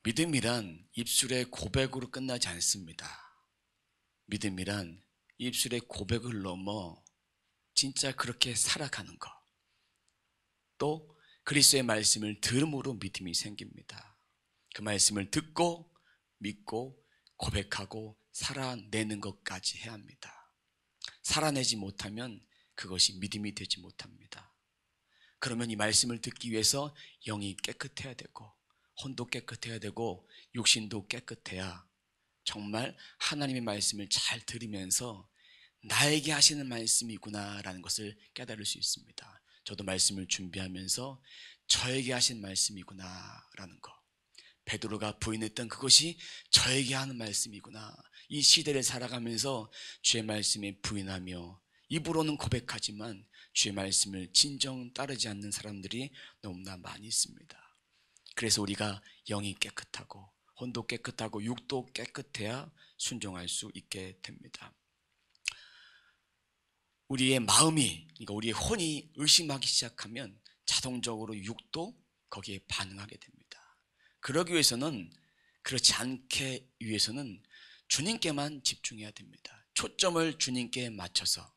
믿음이란 입술의 고백으로 끝나지 않습니다. 믿음이란 입술의 고백을 넘어 진짜 그렇게 살아가는 것. 또 그리스도의 말씀을 들음으로 믿음이 생깁니다. 그 말씀을 듣고 믿고 고백하고 살아내는 것까지 해야 합니다. 살아내지 못하면 그것이 믿음이 되지 못합니다. 그러면 이 말씀을 듣기 위해서 영이 깨끗해야 되고 혼도 깨끗해야 되고 육신도 깨끗해야 정말 하나님의 말씀을 잘 들으면서 나에게 하시는 말씀이구나라는 것을 깨달을 수 있습니다. 저도 말씀을 준비하면서 저에게 하신 말씀이구나라는 것, 베드로가 부인했던 그것이 저에게 하는 말씀이구나. 이 시대를 살아가면서 주의 말씀에 부인하며 입으로는 고백하지만 주의 말씀을 진정 따르지 않는 사람들이 너무나 많이 있습니다. 그래서 우리가 영이 깨끗하고 혼도 깨끗하고 육도 깨끗해야 순종할 수 있게 됩니다. 우리의 마음이, 그러니까 우리의 혼이 의심하기 시작하면 자동적으로 육도 거기에 반응하게 됩니다. 그러기 위해서는, 그렇지 않게 위해서는 주님께만 집중해야 됩니다. 초점을 주님께 맞춰서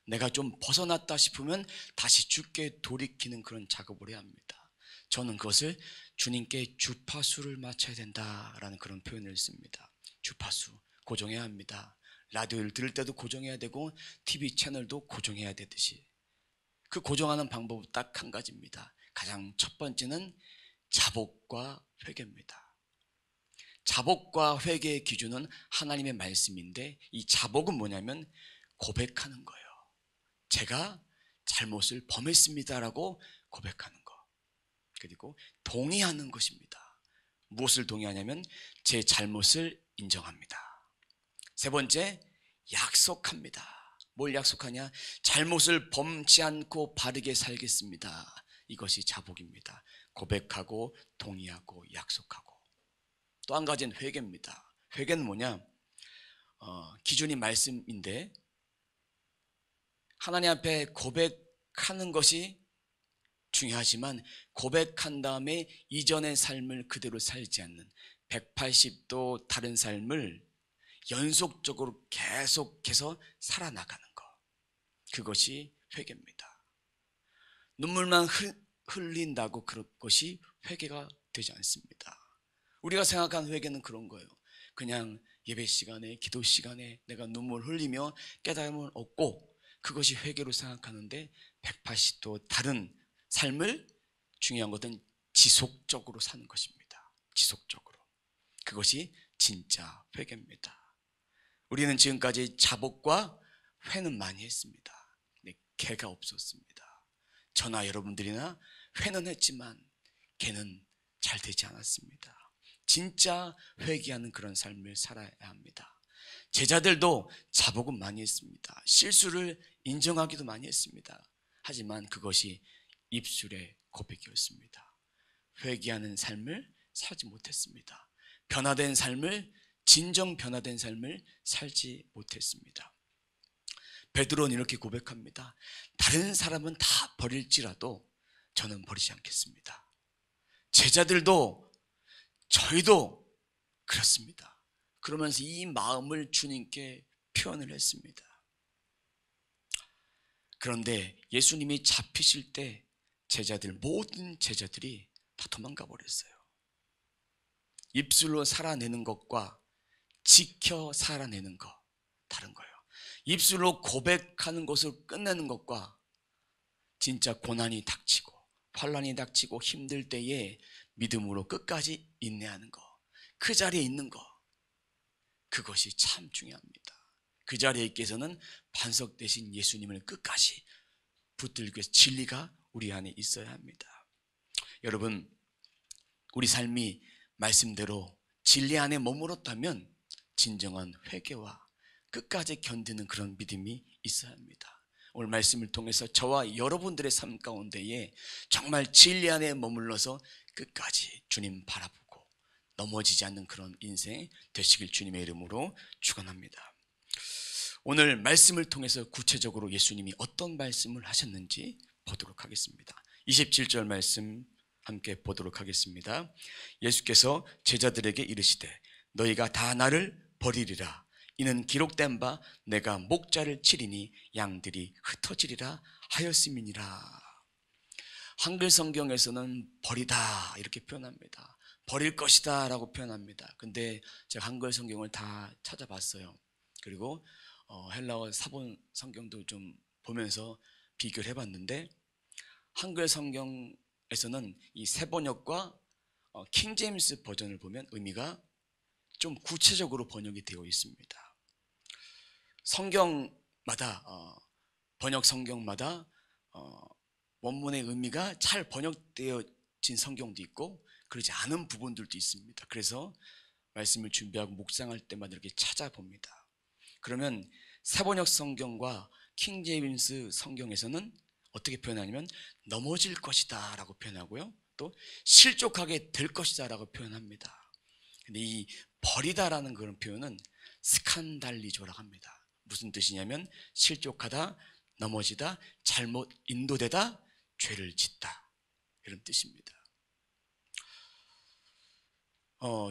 내가 좀 벗어났다 싶으면 다시 주께 돌이키는 그런 작업을 해야 합니다. 저는 그것을 주님께 주파수를 맞춰야 된다라는 그런 표현을 씁니다. 주파수 고정해야 합니다. 라디오를 들을 때도 고정해야 되고 TV 채널도 고정해야 되듯이 그 고정하는 방법은 딱 한 가지입니다. 가장 첫 번째는 자복과 회개입니다. 자복과 회개의 기준은 하나님의 말씀인데, 이 자복은 뭐냐면 고백하는 거예요. 제가 잘못을 범했습니다라고 고백하는 거. 그리고 동의하는 것입니다. 무엇을 동의하냐면 제 잘못을 인정합니다. 세 번째, 약속합니다. 뭘 약속하냐? 잘못을 범치 않고 바르게 살겠습니다. 이것이 자복입니다. 고백하고 동의하고 약속하고. 또 한 가지는 회개입니다. 회개는 뭐냐? 기준이 말씀인데 하나님 앞에 고백하는 것이 중요하지만 고백한 다음에 이전의 삶을 그대로 살지 않는 180도 다른 삶을 연속적으로 계속해서 살아나가는 것, 그것이 회개입니다. 눈물만 흘린다고 그것이 회개가 되지 않습니다. 우리가 생각하는 회개는 그런 거예요. 그냥 예배 시간에, 기도 시간에 내가 눈물 흘리며 깨달음을 얻고 그것이 회개로 생각하는데 180도 다른 삶을, 중요한 것은 지속적으로 사는 것입니다. 지속적으로. 그것이 진짜 회개입니다. 우리는 지금까지 자복과 회는 많이 했습니다. 근데 개가 없었습니다. 저나 여러분들이나 회는 했지만 개는 잘 되지 않았습니다. 진짜 회개하는 그런 삶을 살아야 합니다. 제자들도 자복은 많이 했습니다. 실수를 인정하기도 많이 했습니다. 하지만 그것이 입술의 고백이었습니다. 회개하는 삶을 살지 못했습니다. 변화된 삶을, 진정 변화된 삶을 살지 못했습니다. 베드로는 이렇게 고백합니다. 다른 사람은 다 버릴지라도 저는 버리지 않겠습니다. 제자들도 저희도 그렇습니다. 그러면서 이 마음을 주님께 표현을 했습니다. 그런데 예수님이 잡히실 때 모든 제자들이 다 도망가 버렸어요. 입술로 살아내는 것과 지켜 살아내는 것 다른 거예요. 입술로 고백하는 것을 끝내는 것과 진짜 고난이 닥치고 환난이 닥치고 힘들 때에 믿음으로 끝까지 인내하는 것, 그 자리에 있는 것, 그것이 참 중요합니다. 그 자리에 있기 위해서는 반석 대신 예수님을 끝까지 붙들기 위해서 진리가 우리 안에 있어야 합니다. 여러분, 우리 삶이 말씀대로 진리 안에 머물렀다면 진정한 회개와 끝까지 견디는 그런 믿음이 있어야 합니다. 오늘 말씀을 통해서 저와 여러분들의 삶 가운데에 정말 진리 안에 머물러서 끝까지 주님 바라보고 넘어지지 않는 그런 인생 되시길 주님의 이름으로 축원합니다. 오늘 말씀을 통해서 구체적으로 예수님이 어떤 말씀을 하셨는지 보도록 하겠습니다. 27절 말씀 함께 보도록 하겠습니다. 예수께서 제자들에게 이르시되 너희가 다 나를 버리리라. 이는 기록된 바 내가 목자를 치리니 양들이 흩어지리라 하였음이니라. 한글 성경에서는 버리다 이렇게 표현합니다. 버릴 것이다 라고 표현합니다. 근데 제가 한글 성경을 다 찾아봤어요. 그리고 헬라어 사본 성경도 좀 보면서 비교를 해봤는데, 한글 성경에서는 이 세번역과 킹제임스 버전을 보면 의미가 좀 구체적으로 번역이 되어 있습니다. 성경마다 번역 성경마다 원문의 의미가 잘 번역되어진 성경도 있고 그러지 않은 부분들도 있습니다. 그래서 말씀을 준비하고 묵상할 때마다 이렇게 찾아봅니다. 그러면 세번역 성경과 킹제임스 성경에서는 어떻게 표현하냐면 넘어질 것이다 라고 표현하고요, 또 실족하게 될 것이다 라고 표현합니다. 근데 이 버리다라는 그런 표현은 스칸달리조라고 합니다. 무슨 뜻이냐면 실족하다, 넘어지다, 잘못 인도되다, 죄를 짓다, 이런 뜻입니다.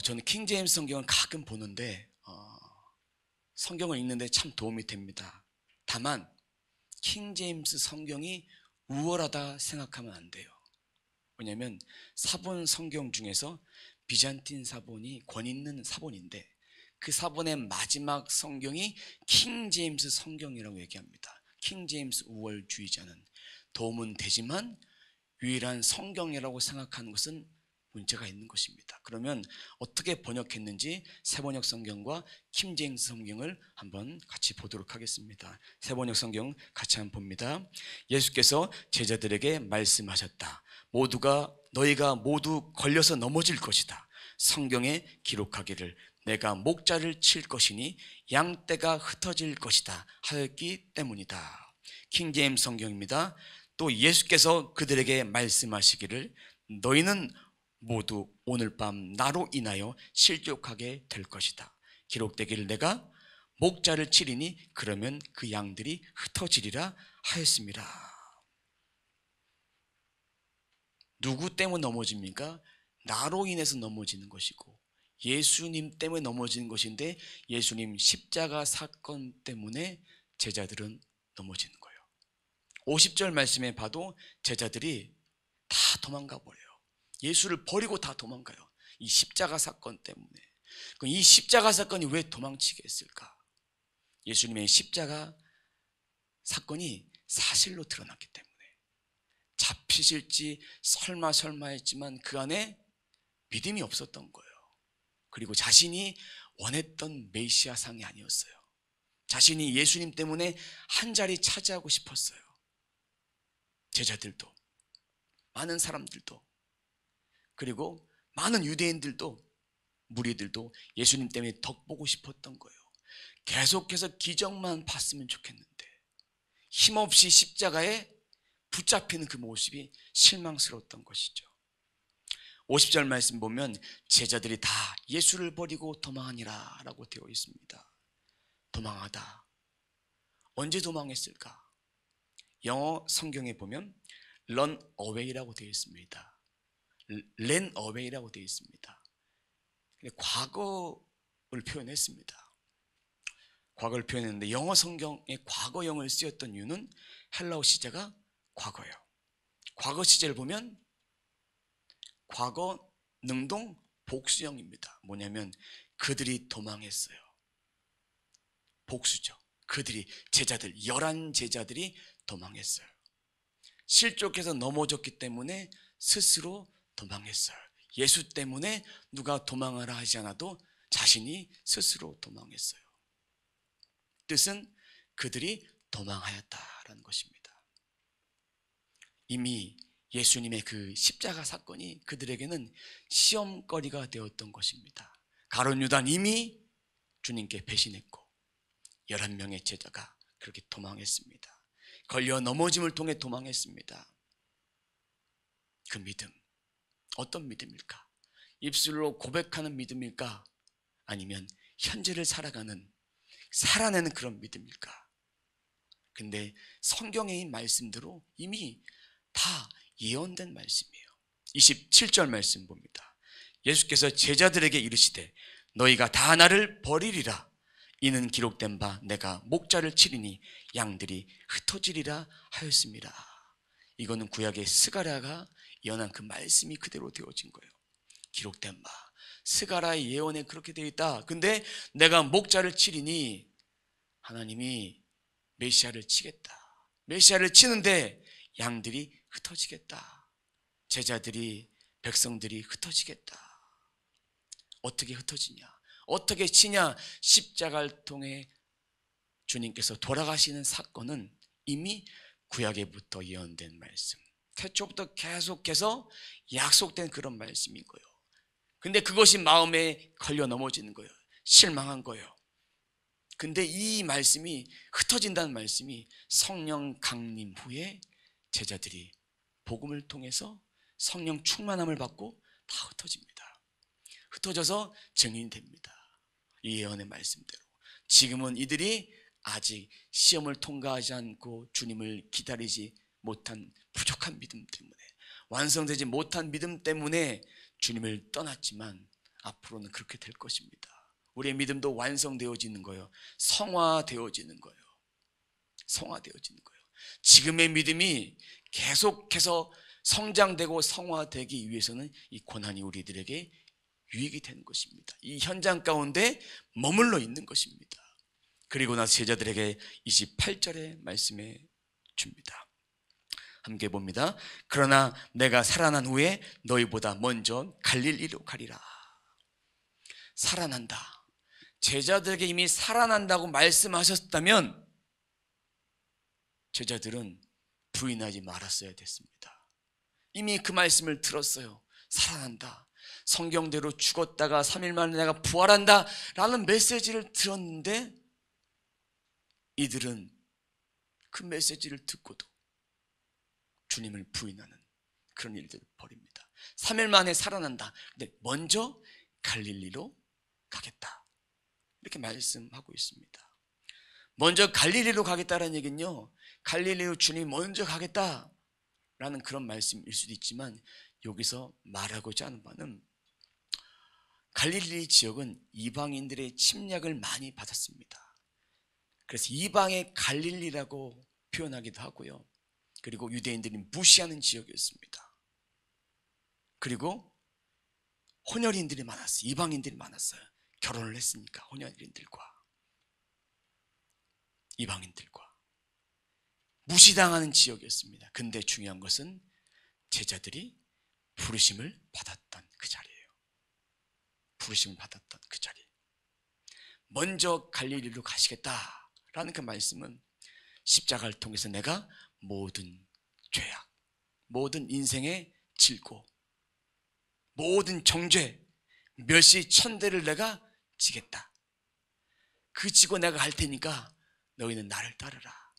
저는 킹제임스 성경을 가끔 보는데 성경을 읽는데 참 도움이 됩니다. 다만 킹제임스 성경이 우월하다 생각하면 안 돼요. 왜냐하면 사본 성경 중에서 비잔틴 사본이 권 있는 사본인데 그 사본의 마지막 성경이 킹제임스 성경이라고 얘기합니다. 킹제임스 우월주의자는 도움은 되지만 유일한 성경이라고 생각하는 것은 문제가 있는 것입니다. 그러면 어떻게 번역했는지 세번역 성경과 킹제임스 성경을 한번 같이 보도록 하겠습니다. 세번역 성경 같이 한번 봅니다. 예수께서 제자들에게 말씀하셨다. 너희가 모두 걸려서 넘어질 것이다. 성경에 기록하기를 내가 목자를 칠 것이니 양떼가 흩어질 것이다 하였기 때문이다. 킹제임스 성경입니다. 또 예수께서 그들에게 말씀하시기를 너희는 모두 오늘 밤 나로 인하여 실족하게 될 것이다. 기록되기를 내가 목자를 치리니 그러면 그 양들이 흩어지리라 하였습니다. 누구 때문에 넘어집니까? 나로 인해서 넘어지는 것이고 예수님 때문에 넘어지는 것인데 예수님 십자가 사건 때문에 제자들은 넘어지는 거예요. 50절 말씀에 봐도 제자들이 다 도망가 버려요. 예수를 버리고 다 도망가요. 이 십자가 사건 때문에. 그럼 이 십자가 사건이 왜 도망치게 했을까? 예수님의 십자가 사건이 사실로 드러났기 때문에. 잡히실지 설마 했지만 그 안에 믿음이 없었던 거예요. 그리고 자신이 원했던 메시아상이 아니었어요. 자신이 예수님 때문에 한 자리 차지하고 싶었어요. 제자들도, 많은 사람들도, 그리고 많은 유대인들도, 무리들도 예수님 때문에 덕보고 싶었던 거예요. 계속해서 기적만 봤으면 좋겠는데 힘없이 십자가에 붙잡히는 그 모습이 실망스러웠던 것이죠. 50절 말씀 보면 제자들이 다 예수를 버리고 도망하니라 라고 되어 있습니다. 도망하다. 언제 도망했을까? 영어 성경에 보면 run away라고 되어 있습니다. ran away라고 되어 있습니다. 과거를 표현했습니다. 과거를 표현했는데 영어 성경에 과거형을 쓰였던 이유는 헬라어 시제가 과거예요. 과거 시제를 보면 과거 능동 복수형입니다. 뭐냐면 그들이 도망했어요. 복수죠. 그들이 제자들 11제자들이 도망했어요. 실족해서 넘어졌기 때문에 스스로 도망했어요. 예수 때문에 누가 도망하라 하지 않아도 자신이 스스로 도망했어요. 뜻은 그들이 도망하였다라는 것입니다. 이미 예수님의 그 십자가 사건이 그들에게는 시험거리가 되었던 것입니다. 가룟 유다는 이미 주님께 배신했고 11명의 제자가 그렇게 도망했습니다. 걸려 넘어짐을 통해 도망했습니다. 그 믿음, 어떤 믿음일까? 입술로 고백하는 믿음일까? 아니면 현재를 살아내는 그런 믿음일까? 근데 성경의 이 말씀대로 이미 다 예언된 말씀이에요. 27절 말씀 봅니다. 예수께서 제자들에게 이르시되 너희가 다 나를 버리리라. 이는 기록된 바 내가 목자를 치리니 양들이 흩어지리라 하였습니다. 이거는 구약의 스가랴가 예언한 그 말씀이 그대로 되어진 거예요. 기록된 바 스가랴의 예언에 그렇게 되어 있다. 근데 내가 목자를 치리니 하나님이 메시아를 치겠다. 메시아를 치는데 양들이 흩어지겠다. 제자들이, 백성들이 흩어지겠다. 어떻게 흩어지냐? 어떻게 치냐? 십자가를 통해 주님께서 돌아가시는 사건은 이미 구약에부터 예언된 말씀, 태초부터 계속해서 약속된 그런 말씀인 거예요. 근데 그것이 마음에 걸려 넘어지는 거예요. 실망한 거예요. 근데 이 말씀이 흩어진다는 말씀이 성령 강림 후에 제자들이 복음을 통해서 성령 충만함을 받고 다 흩어집니다. 흩어져서 증인이 됩니다. 이 예언의 말씀대로. 지금은 이들이 아직 시험을 통과하지 않고 주님을 기다리지 못한 부족한 믿음 때문에, 완성되지 못한 믿음 때문에 주님을 떠났지만 앞으로는 그렇게 될 것입니다. 우리의 믿음도 완성되어지는 거예요. 성화되어지는 거예요. 성화되어지는 거예요. 지금의 믿음이 계속해서 성장되고 성화되기 위해서는 이 고난이 우리들에게 유익이 되는 것입니다. 이 현장 가운데 머물러 있는 것입니다. 그리고 나서 제자들에게 28절의 말씀해 줍니다. 함께 봅니다. 그러나 내가 살아난 후에 너희보다 먼저 갈릴리로 가리라. 살아난다. 제자들에게 이미 살아난다고 말씀하셨다면 제자들은 부인하지 말았어야 됐습니다. 이미 그 말씀을 들었어요. 살아난다. 성경대로 죽었다가 3일 만에 내가 부활한다 라는 메시지를 들었는데 이들은 그 메시지를 듣고도 주님을 부인하는 그런 일들을 벌입니다. 3일 만에 살아난다. 근데 먼저 갈릴리로 가겠다. 이렇게 말씀하고 있습니다. 먼저 갈릴리로 가겠다라는 얘기는요, 갈릴리로 주님이 먼저 가겠다라는 그런 말씀일 수도 있지만 여기서 말하고자 하는 바는 갈릴리 지역은 이방인들의 침략을 많이 받았습니다. 그래서 이방의 갈릴리라고 표현하기도 하고요. 그리고 유대인들이 무시하는 지역이었습니다. 그리고 혼혈인들이 많았어요. 이방인들이 많았어요. 결혼을 했으니까 혼혈인들과 이방인들과 무시당하는 지역이었습니다. 근데 중요한 것은 제자들이 부르심을 받았던 그 자리예요. 부르심을 받았던 그 자리. 먼저 갈릴리로 가시겠다라는 그 말씀은 십자가를 통해서 내가 모든 죄악, 모든 인생의 질고, 모든 정죄, 멸시 천대를 내가 지겠다. 그 지고 내가 갈 테니까 너희는 나를 따르라.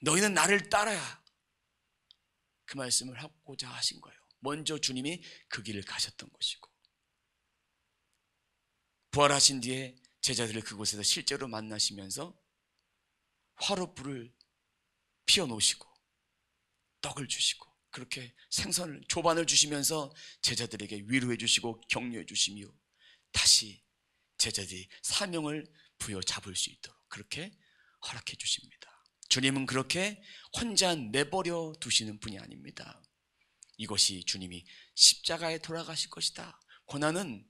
너희는 나를 따라야. 그 말씀을 하고자 하신 거예요. 먼저 주님이 그 길을 가셨던 것이고, 부활하신 뒤에 제자들을 그곳에서 실제로 만나시면서 화롯불을 피워놓으시고 떡을 주시고 그렇게 생선을, 조반을 주시면서 제자들에게 위로해 주시고 격려해 주시며 다시 제자들이 사명을 부여잡을 수 있도록 그렇게 허락해 주십니다. 주님은 그렇게 혼자 내버려 두시는 분이 아닙니다. 이것이 주님이 십자가에 돌아가실 것이다, 고난은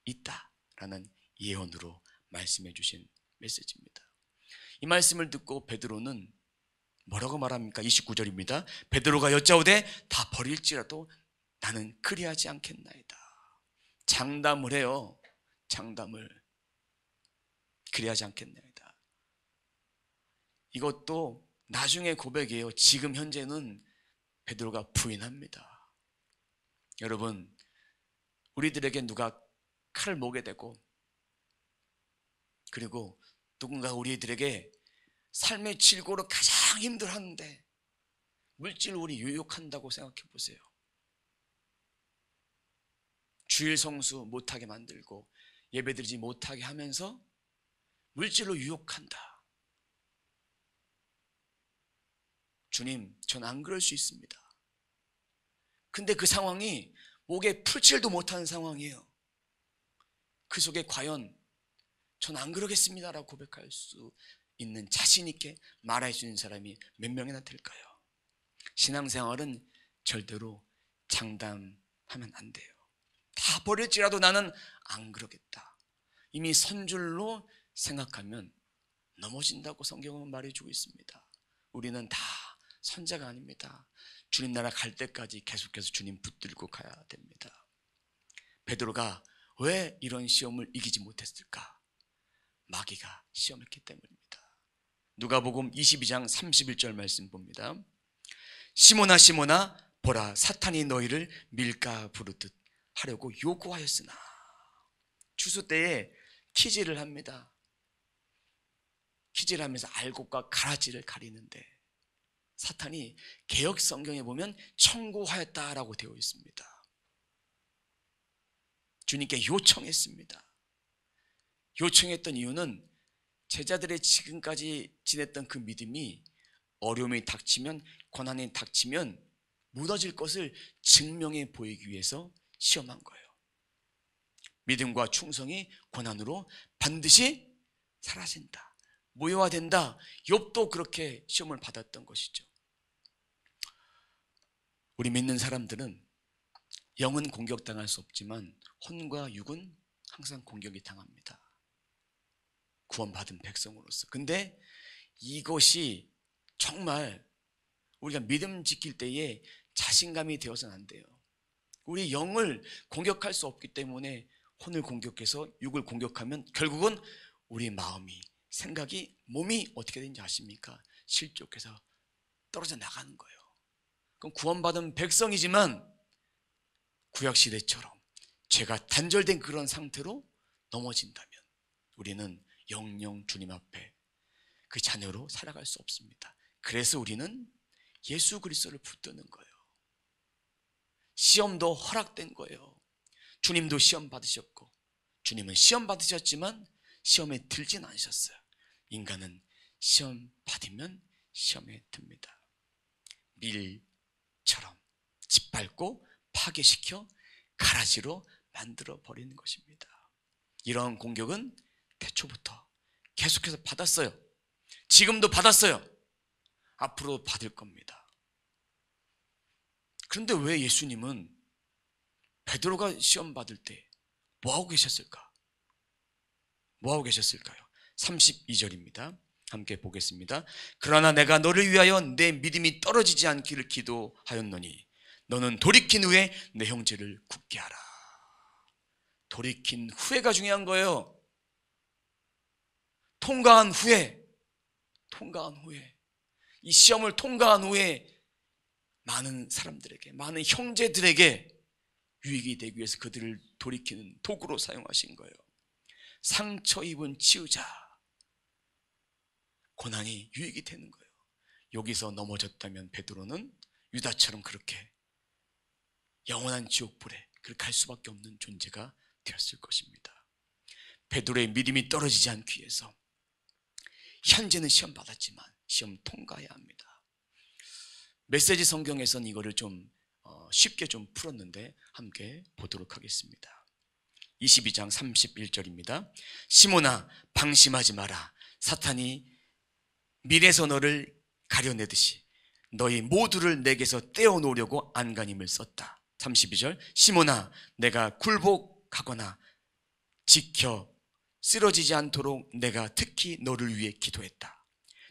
있다라는 예언으로 말씀해 주신 메시지입니다. 이 말씀을 듣고 베드로는 뭐라고 말합니까? 29절입니다. 베드로가 여짜오되 다 버릴지라도 나는 그리하지 않겠나이다. 장담을 해요. 장담을. 그리하지 않겠나이다. 이것도 나중에 고백이에요. 지금 현재는 베드로가 부인합니다. 여러분, 우리들에게 누가 칼을 목에 대고 그리고 누군가 우리들에게 삶의 질고로 가장 힘들어하는데 물질로 우리 유혹한다고 생각해 보세요. 주일 성수 못하게 만들고 예배드리지 못하게 하면서 물질로 유혹한다. 주님, 전 안 그럴 수 있습니다. 근데 그 상황이 목에 풀칠도 못하는 상황이에요. 그 속에 과연 전 안 그러겠습니다라고 고백할 수 있는, 자신 있게 말할 수 있는 사람이 몇 명이나 될까요? 신앙생활은 절대로 장담하면 안 돼요. 다 버릴지라도 나는 안 그러겠다, 이미 선줄로 생각하면 넘어진다고 성경은 말해주고 있습니다. 우리는 다 선자가 아닙니다. 주님 나라 갈 때까지 계속해서 주님 붙들고 가야 됩니다. 베드로가 왜 이런 시험을 이기지 못했을까? 마귀가 시험했기 때문입니다. 누가복음 22장 31절 말씀 봅니다. 시몬아 시몬아 보라, 사탄이 너희를 밀가 부르듯 하려고 요구하였으나. 추수 때에 키질을 합니다. 키질을 하면서 알곡과 가라지를 가리는데, 사탄이 개역 성경에 보면 청구하였다라고 되어 있습니다. 주님께 요청했습니다. 요청했던 이유는 제자들의 지금까지 지냈던 그 믿음이 어려움이 닥치면, 고난이 닥치면 무너질 것을 증명해 보이기 위해서 시험한 거예요. 믿음과 충성이 고난으로 반드시 사라진다, 무효화된다. 욥도 그렇게 시험을 받았던 것이죠. 우리 믿는 사람들은 영은 공격당할 수 없지만 혼과 육은 항상 공격이 당합니다. 구원받은 백성으로서. 근데 이것이 정말 우리가 믿음 지킬 때에 자신감이 되어서는 안 돼요. 우리 영을 공격할 수 없기 때문에 혼을 공격해서 육을 공격하면 결국은 우리 마음이, 생각이, 몸이 어떻게 되는지 아십니까? 실족해서 떨어져 나가는 거예요. 그럼 구원받은 백성이지만 구약시대처럼 죄가 단절된 그런 상태로 넘어진다면 우리는 영영 주님 앞에 그 자녀로 살아갈 수 없습니다. 그래서 우리는 예수 그리스도를 붙드는 거예요. 시험도 허락된 거예요. 주님도 시험 받으셨고, 주님은 시험 받으셨지만 시험에 들진 않으셨어요. 인간은 시험 받으면 시험에 듭니다. 밀처럼 짓밟고 파괴시켜 가라지로 만들어 버리는 것입니다. 이런 공격은 태초부터 계속해서 받았어요. 지금도 받았어요. 앞으로 받을 겁니다. 그런데 왜 예수님은 베드로가 시험 받을 때 뭐하고 계셨을까? 뭐하고 계셨을까요? 32절입니다. 함께 보겠습니다. 그러나 내가 너를 위하여 내 믿음이 떨어지지 않기를 기도하였노니 너는 돌이킨 후에 내 형제를 굳게 하라. 돌이킨 후에가 중요한 거예요. 통과한 후에, 이 시험을 통과한 후에 많은 사람들에게, 많은 형제들에게 유익이 되기 위해서 그들을 돌이키는 도구로 사용하신 거예요. 상처 입은 치유자, 고난이 유익이 되는 거예요. 여기서 넘어졌다면 베드로는 유다처럼 그렇게 영원한 지옥불에 그렇게 갈 수밖에 없는 존재가 되었을 것입니다. 베드로의 믿음이 떨어지지 않기 위해서 현재는 시험 받았지만 시험 통과해야 합니다. 메시지 성경에서는 이거를 좀 쉽게 좀 풀었는데 함께 보도록 하겠습니다. 22장 31절입니다. 시몬아 방심하지 마라. 사탄이 밀에서 너를 가려내듯이 너희 모두를 내게서 떼어놓으려고 안간힘을 썼다. 32절 시몬아 내가 굴복하거나 지켜 쓰러지지 않도록 내가 특히 너를 위해 기도했다.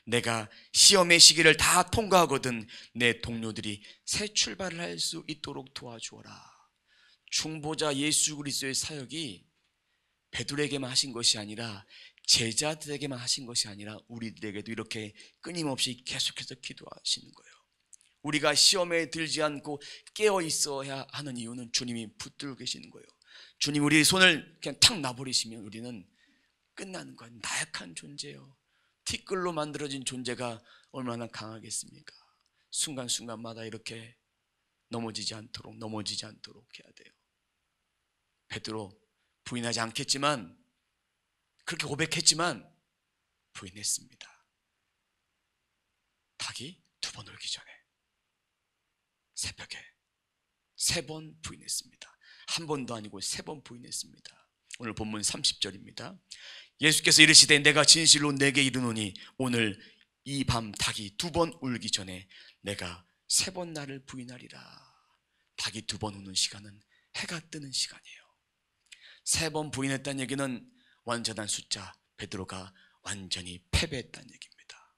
내가 시험의 시기를 다 통과하거든 내 동료들이 새 출발을 할 수 있도록 도와주어라. 중보자 예수 그리스도의 사역이 베드로에게만 하신 것이 아니라, 제자들에게만 하신 것이 아니라 우리들에게도 이렇게 끊임없이 계속해서 기도하시는 거예요. 우리가 시험에 들지 않고 깨어 있어야 하는 이유는 주님이 붙들고 계시는 거예요. 주님 우리 손을 그냥 탁 놔버리시면 우리는 끝나는 거예요. 나약한 존재예요. 티끌로 만들어진 존재가 얼마나 강하겠습니까? 순간순간마다 이렇게 넘어지지 않도록 해야 돼요. 베드로 부인하지 않겠지만, 그렇게 고백했지만 부인했습니다. 닭이 2번 울기 전에 새벽에 3번 부인했습니다. 한 번도 아니고 3번 부인했습니다. 오늘 본문 30절입니다. 예수께서 이르시되 내가 진실로 내게 이르노니 오늘 이 밤 닭이 2번 울기 전에 내가 3번 나를 부인하리라. 닭이 2번 우는 시간은 해가 뜨는 시간이에요. 3번 부인했다는 얘기는 완전한 숫자, 베드로가 완전히 패배했다는 얘기입니다.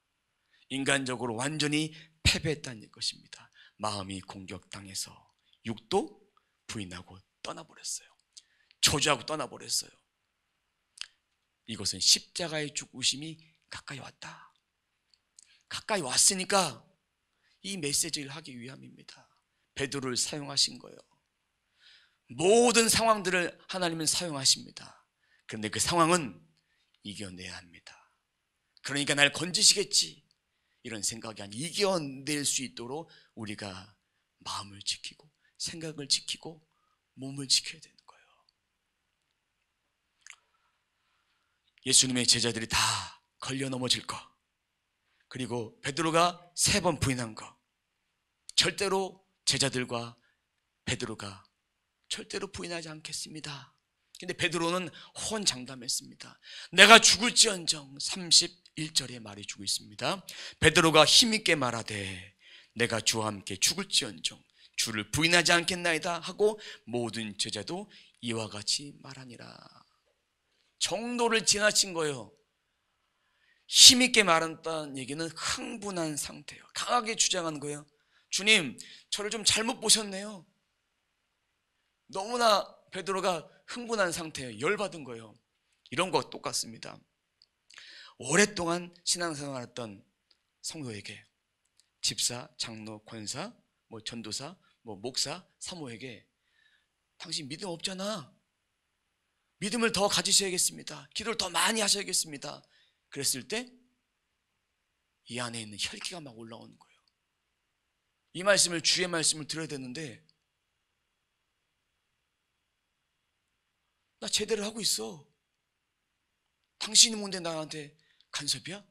인간적으로 완전히 패배했다는 것입니다. 마음이 공격당해서 육도 부인하고 떠나버렸어요. 초조하고 떠나버렸어요. 이것은 십자가의 죽으심이 가까이 왔다. 가까이 왔으니까 이 메시지를 하기 위함입니다. 베드로를 사용하신 거예요. 모든 상황들을 하나님은 사용하십니다. 그런데 그 상황은 이겨내야 합니다. 그러니까 날 건지시겠지 이런 생각이 아니라 이겨낼 수 있도록 우리가 마음을 지키고 생각을 지키고 몸을 지켜야 되는 거예요. 예수님의 제자들이 다 걸려 넘어질 거, 그리고 베드로가 3번 부인한 거, 절대로 제자들과 베드로가 절대로 부인하지 않겠습니다. 근데 베드로는 혼장담했습니다. 내가 죽을지언정. 31절에 말이 주고 있습니다. 베드로가 힘있게 말하되 내가 주와 함께 죽을지언정 주를 부인하지 않겠나이다 하고 모든 제자도 이와 같이 말하니라. 정도를 지나친 거예요. 힘있게 말한다는 얘기는 흥분한 상태예요. 강하게 주장하는 거예요. 주님, 저를 좀 잘못 보셨네요. 너무나 베드로가 흥분한 상태예요. 열받은 거예요. 이런 거 똑같습니다. 오랫동안 신앙생활했던 성도에게 집사, 장로, 권사, 전도사, 목사, 사모에게 당신 믿음 없잖아. 믿음을 더 가지셔야겠습니다. 기도를 더 많이 하셔야겠습니다. 그랬을 때 이 안에 있는 혈기가 막 올라오는 거예요. 이 말씀을, 주의 말씀을 들어야 되는데 나 제대로 하고 있어. 당신이 뭔데 나한테 간섭이야?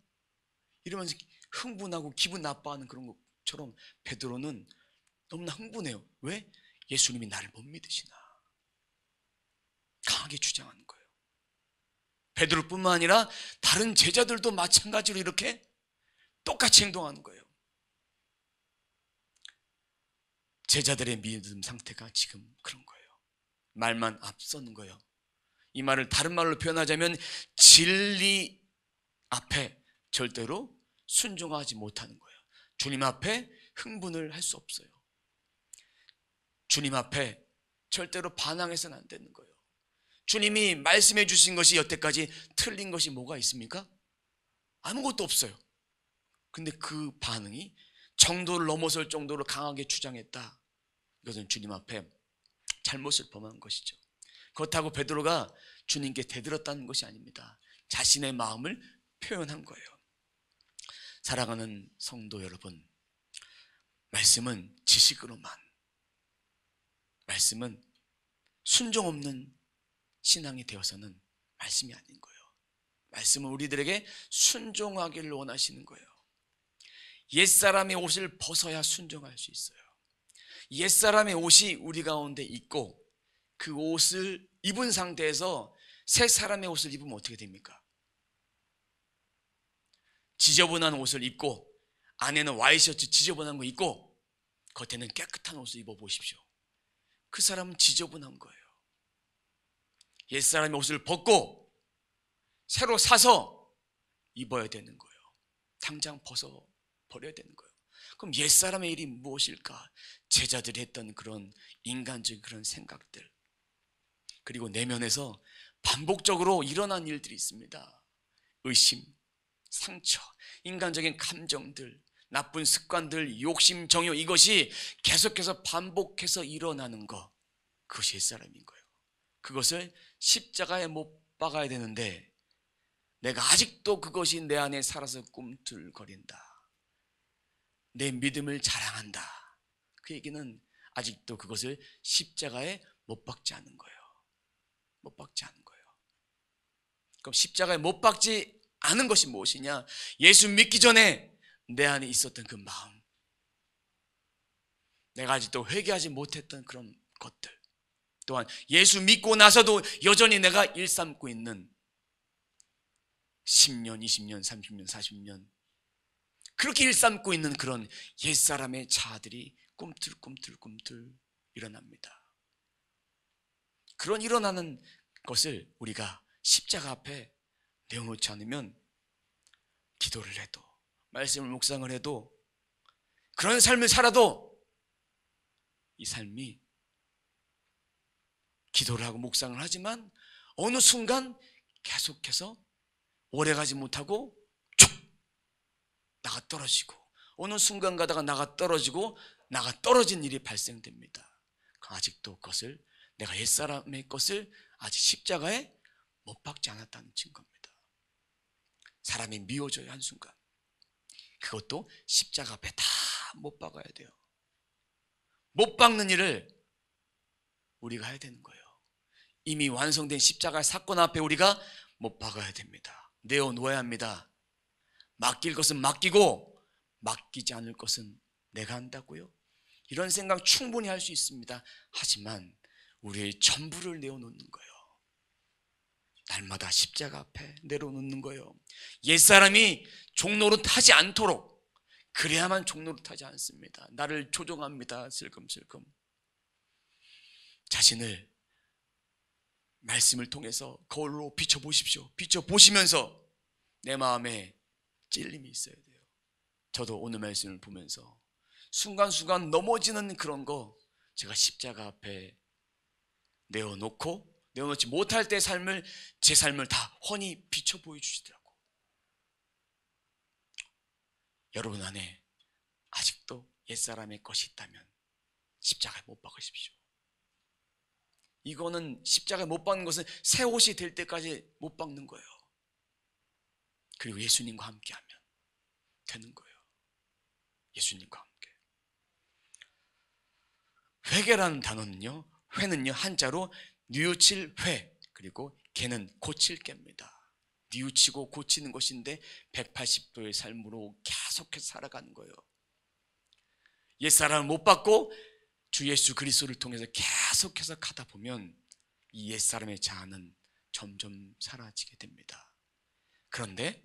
이러면서 흥분하고 기분 나빠하는 그런 것처럼 베드로는 너무나 흥분해요. 왜? 예수님이 나를 못 믿으시나. 강하게 주장하는 거예요. 베드로뿐만 아니라 다른 제자들도 마찬가지로 이렇게 똑같이 행동하는 거예요. 제자들의 믿음 상태가 지금 그런 거예요. 말만 앞서는 거예요. 이 말을 다른 말로 표현하자면 진리 앞에 절대로 순종하지 못하는 거예요. 주님 앞에 흥분을 할 수 없어요. 주님 앞에 절대로 반항해서는 안 되는 거예요. 주님이 말씀해 주신 것이 여태까지 틀린 것이 뭐가 있습니까? 아무것도 없어요. 근데 그 반응이 정도를 넘어설 정도로 강하게 주장했다. 이것은 주님 앞에 잘못을 범한 것이죠. 그렇다고 베드로가 주님께 대들었다는 것이 아닙니다. 자신의 마음을 표현한 거예요. 사랑하는 성도 여러분, 말씀은 지식으로만, 말씀은 순종 없는 신앙이 되어서는 말씀이 아닌 거예요. 말씀은 우리들에게 순종하기를 원하시는 거예요. 옛사람의 옷을 벗어야 순종할 수 있어요. 옛사람의 옷이 우리 가운데 있고 그 옷을 입은 상태에서 새 사람의 옷을 입으면 어떻게 됩니까? 지저분한 옷을 입고 안에는 와이셔츠 지저분한 거 입고 겉에는 깨끗한 옷을 입어보십시오. 그 사람은 지저분한 거예요. 옛사람의 옷을 벗고 새로 사서 입어야 되는 거예요. 당장 벗어버려야 되는 거예요. 그럼 옛사람의 일이 무엇일까? 제자들이 했던 그런 인간적인 그런 생각들, 그리고 내면에서 반복적으로 일어난 일들이 있습니다. 의심, 상처, 인간적인 감정들, 나쁜 습관들, 욕심, 정욕, 이것이 계속해서 반복해서 일어나는 것, 그것이 옛사람인 거예요. 그것을 십자가에 못 박아야 되는데 내가 아직도 그것이 내 안에 살아서 꿈틀거린다. 내 믿음을 자랑한다. 그 얘기는 아직도 그것을 십자가에 못 박지 않은 거예요. 못 박지 않은 거예요. 그럼 십자가에 못 박지 않은 것이 무엇이냐? 예수 믿기 전에 내 안에 있었던 그 마음, 내가 아직도 회개하지 못했던 그런 것들, 또한 예수 믿고 나서도 여전히 내가 일삼고 있는 10년, 20년, 30년, 40년 그렇게 일삼고 있는 그런 옛사람의 자아들이 꿈틀꿈틀 일어납니다. 그런 일어나는 것을 우리가 십자가 앞에 내어놓지 않으면 기도를 해도 말씀을 묵상을 해도 그런 삶을 살아도 이 삶이 기도를 하고 묵상을 하지만 어느 순간 계속해서 오래가지 못하고 쭉 나가 떨어지고 어느 순간 가다가 나가 떨어지고 나가 떨어진 일이 발생됩니다. 아직도 그것을 내가 옛사람의 것을 아직 십자가에 못 박지 않았다는 증거입니다. 사람이 미워져요. 한순간 그것도 십자가 앞에 다 못 박아야 돼요. 못 박는 일을 우리가 해야 되는 거예요. 이미 완성된 십자가 사건 앞에 우리가 못 박아야 됩니다. 내어놓아야 합니다. 맡길 것은 맡기고 맡기지 않을 것은 내가 한다고요? 이런 생각 충분히 할 수 있습니다. 하지만 우리의 전부를 내어놓는 거예요. 날마다 십자가 앞에 내려놓는 거예요. 옛사람이 종노릇하지 않도록, 그래야만 종노릇하지 않습니다. 나를 조종합니다. 슬금슬금. 자신을 말씀을 통해서 거울로 비춰보십시오. 비춰보시면서 내 마음에 찔림이 있어야 돼요. 저도 오늘 말씀을 보면서 순간순간 넘어지는 그런 거 제가 십자가 앞에 내어놓지 못할 때 제 삶을 다 훤히 비춰 보여주시더라고. 여러분 안에 아직도 옛사람의 것이 있다면 십자가에 못 박으십시오. 이거는 십자가에 못 박는 것은 새 옷이 될 때까지 못 박는 거예요. 그리고 예수님과 함께하면 되는 거예요. 예수님과 함께. 회개라는 단어는요, 회는요 한자로 뉘우칠 회, 그리고 개는 고칠 개입니다. 뉘우치고 고치는 것인데 180도의 삶으로 계속해서 살아가는 거예요. 옛사람을 못 받고 주 예수 그리스도를 통해서 계속해서 가다 보면 이 옛사람의 자아는 점점 사라지게 됩니다. 그런데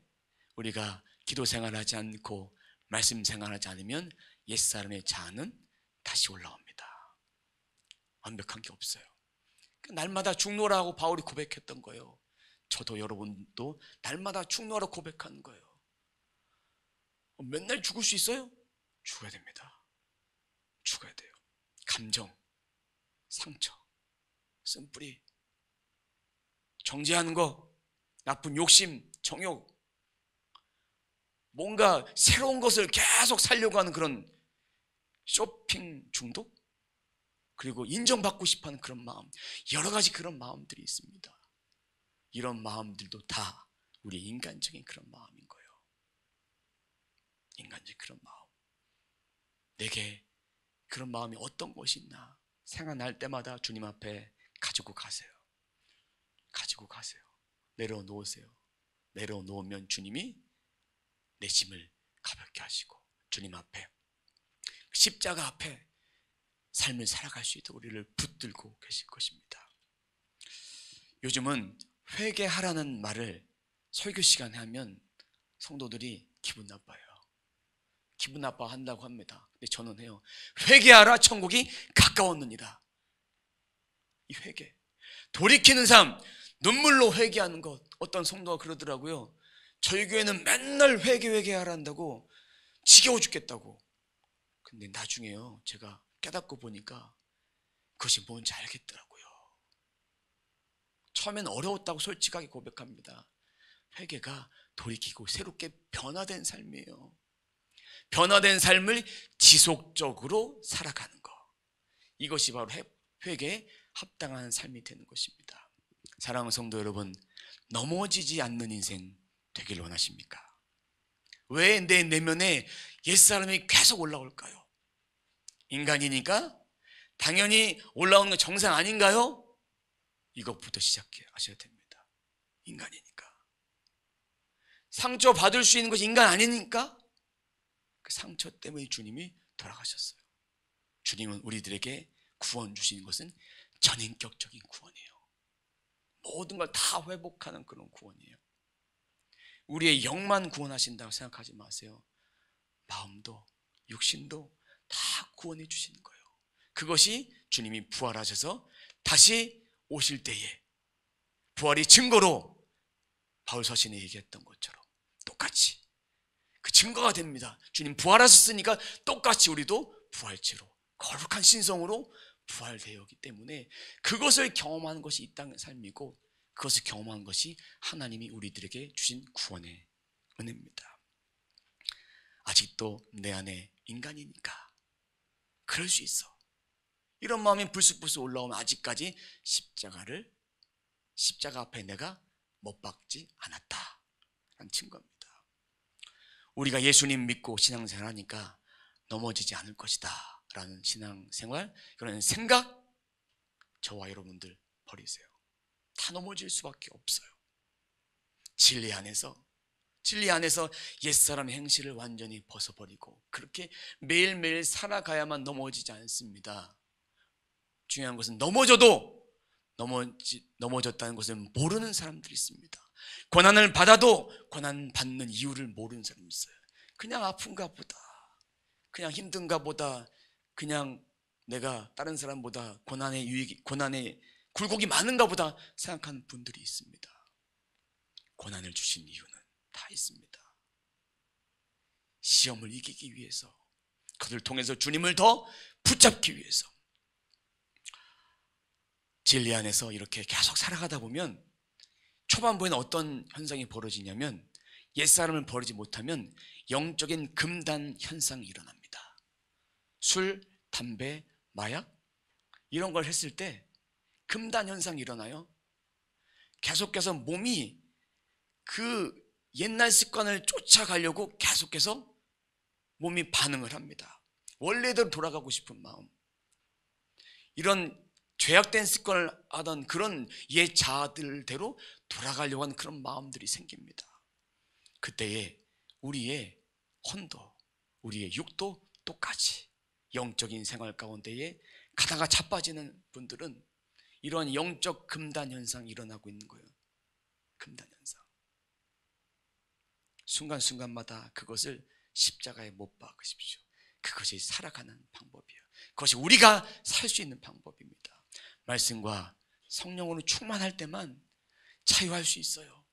우리가 기도 생활하지 않고 말씀 생활하지 않으면 옛사람의 자아는 다시 올라옵니다. 완벽한 게 없어요. 날마다 죽노라고 바울이 고백했던 거예요. 저도 여러분도 날마다 죽노라고 고백하는 거예요. 맨날 죽을 수 있어요? 죽어야 됩니다. 죽어야 돼요. 감정, 상처, 쓴뿌리, 정죄하는 거, 나쁜 욕심, 정욕, 뭔가 새로운 것을 계속 살려고 하는 그런 쇼핑 중독, 그리고 인정받고 싶어하는 그런 마음, 여러 가지 그런 마음들이 있습니다. 이런 마음들도 다 우리 인간적인 그런 마음인 거예요. 인간적인 그런 마음. 내게 그런 마음이 어떤 것이 있나 생각날 때마다 주님 앞에 가지고 가세요. 가지고 가세요. 내려놓으세요. 내려놓으면 주님이 내 짐을 가볍게 하시고 주님 앞에, 십자가 앞에 삶을 살아갈 수 있도록 우리를 붙들고 계실 것입니다. 요즘은 회개하라는 말을 설교 시간에 하면 성도들이 기분 나빠요. 기분 나빠한다고 합니다. 근데 저는 해요. 회개하라, 천국이 가까웠느니라. 이 회개, 돌이키는 삶, 눈물로 회개하는 것. 어떤 성도가 그러더라고요. 저희 교회는 맨날 회개하라 한다고, 지겨워 죽겠다고. 근데 나중에요, 제가 깨닫고 보니까 그것이 뭔지 알겠더라고요. 처음엔 어려웠다고 솔직하게 고백합니다. 회개가 돌이키고 새롭게 변화된 삶이에요. 변화된 삶을 지속적으로 살아가는 것, 이것이 바로 회개에 합당한 삶이 되는 것입니다. 사랑하는 성도 여러분, 넘어지지 않는 인생 되길 원하십니까? 왜 내 내면에 옛사람이 계속 올라올까요? 인간이니까 당연히 올라오는 건 정상 아닌가요? 이것부터 시작하셔야 됩니다. 인간이니까. 상처 받을 수 있는 것이 인간 아니니까 그 상처 때문에 주님이 돌아가셨어요. 주님은 우리들에게 구원 주시는 것은 전인격적인 구원이에요. 모든 걸 다 회복하는 그런 구원이에요. 우리의 영만 구원하신다고 생각하지 마세요. 마음도 육신도 다 구원해 주시는 거예요. 그것이 주님이 부활하셔서 다시 오실 때에 부활의 증거로 바울 서신에 얘기했던 것처럼 똑같이 그 증거가 됩니다. 주님 부활하셨으니까 똑같이 우리도 부활체로 거룩한 신성으로 부활되었기 때문에 그것을 경험하는 것이 이 땅의 삶이고, 그것을 경험하는 것이 하나님이 우리들에게 주신 구원의 은혜입니다. 아직도 내 안에 인간이니까 그럴 수 있어. 이런 마음이 불쑥불쑥 올라오면 아직까지 십자가 앞에 내가 못 박지 않았다 라는 증거입니다. 우리가 예수님 믿고 신앙생활 하니까 넘어지지 않을 것이다 라는 신앙생활, 그런 생각 저와 여러분들 버리세요. 다 넘어질 수밖에 없어요. 진리 안에서 옛사람의 행실을 완전히 벗어버리고 그렇게 매일매일 살아가야만 넘어지지 않습니다. 중요한 것은 넘어졌다는 것을 모르는 사람들이 있습니다. 고난을 받아도 고난 받는 이유를 모르는 사람이 있어요. 그냥 아픈가 보다, 그냥 힘든가 보다, 그냥 내가 다른 사람보다 고난의 굴곡이 많은가 보다 생각하는 분들이 있습니다. 고난을 주신 이유는 다 있습니다. 시험을 이기기 위해서, 그들을 통해서 주님을 더 붙잡기 위해서. 진리 안에서 이렇게 계속 살아가다 보면 초반부에는 어떤 현상이 벌어지냐면, 옛사람을 버리지 못하면 영적인 금단 현상이 일어납니다. 술, 담배, 마약 이런 걸 했을 때 금단 현상이 일어나요. 계속해서 몸이 그 옛날 습관을 쫓아가려고 계속해서 몸이 반응을 합니다. 원래대로 돌아가고 싶은 마음, 이런 죄악된 습관을 하던 그런 옛 자아들대로 돌아가려고 하는 그런 마음들이 생깁니다. 그때에 우리의 혼도, 우리의 육도 똑같이 영적인 생활 가운데에 가다가 자빠지는 분들은 이런 영적 금단 현상이 일어나고 있는 거예요. 금단 현상. 순간순간마다 그것을 십자가에 못 박으십시오. 그것이 살아가는 방법이에요. 그것이 우리가 살 수 있는 방법입니다. 말씀과 성령으로 충만할 때만 자유할 수 있어요.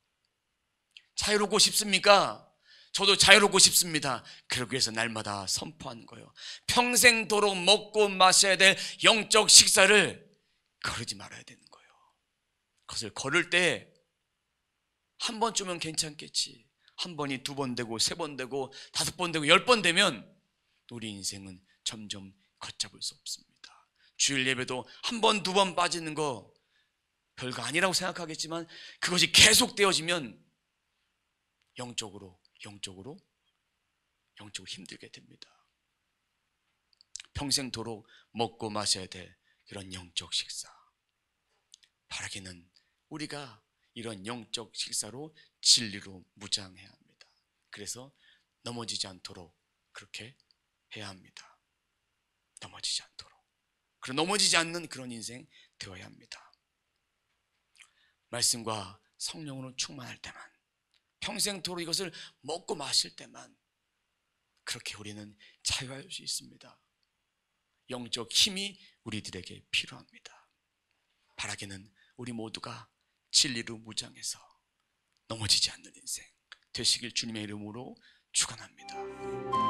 자유롭고 싶습니까? 저도 자유롭고 싶습니다. 그러기 위해서 날마다 선포하는 거예요. 평생도록 먹고 마셔야 될 영적 식사를 거르지 말아야 되는 거예요. 그것을 거를 때 한 번쯤은 괜찮겠지, 한 번이 두 번 되고 세 번 되고 다섯 번 되고 10번 되면 우리 인생은 점점 걷잡을 수 없습니다. 주일 예배도 한 번, 두 번 빠지는 거 별거 아니라고 생각하겠지만 그것이 계속되어지면 영적으로 힘들게 됩니다. 평생도록 먹고 마셔야 될 그런 영적 식사, 바라기는 우리가 이런 영적 식사로 진리로 무장해야 합니다. 그래서 넘어지지 않도록 그렇게 해야 합니다. 넘어지지 않도록. 그리고 넘어지지 않는 그런 인생 되어야 합니다. 말씀과 성령으로 충만할 때만, 평생토록 이것을 먹고 마실 때만 그렇게 우리는 자유할 수 있습니다. 영적 힘이 우리들에게 필요합니다. 바라기는 우리 모두가 진리로 무장해서 넘어지지 않는 인생 되시길 주님의 이름으로 축원합니다.